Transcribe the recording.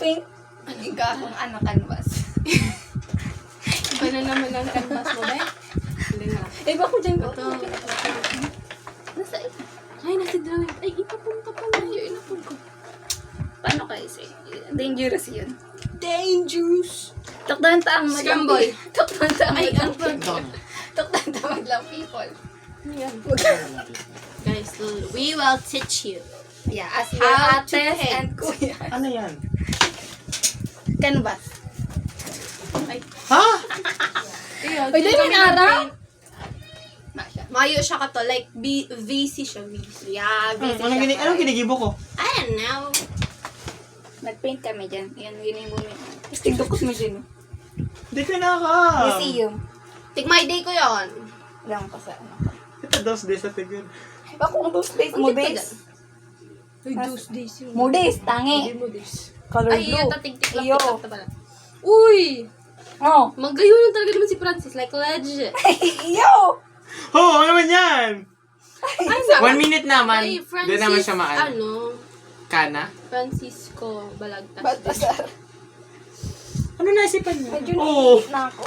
paint. Igahong anak canvas. Iba na naman ang canvas mo, be. Galing na. Iba ko dyan ko. Ito. Nasa, ay, nasa drawing. Ay, itapon ka pa na yun. Inapon ko. Paano kayo say? Dangerous yun. Dangerous. Tukdan taang madlang Scramble. Tukdan taang Ay, madlang ang pag... Tukdan taang madlang people. Yan. Guys, we will teach you. Yeah, as your How to ates paint. and kuya. Ano yan? Canvas. Ay, Ha? ayun. Ay, dahil may araw? Masya. Mayo siya ka to. Like, VC siya. VC. Yeah, VC siya. Anong ginigibo ko? I don't know. Nag-paint kami dyan. Yan, ginimo mo. Tapos tigdukos mo dyan. Hindi ko naka. Museum. Take my day ko yon. Lang pa sa ano. Ito dos days sa tigil. Iba kung those days, mo days. Uy, those days yun. Mo days, Hindi tangi. mo days. Color Ay, blue. yun, tatig-tik lang. Iyo. Tiktak na pala. Uy! Oh. Magayon talaga naman si Francis. Like, legit. Iyo! Oo, ano naman yan? Ay, 1 minute naman. Ay, Francis, Doon naman siya maano. ano, Kana? Francisco Balagtas. Baltasar. Ano naisipan niyo? Medyo Oo. naiisip na ako.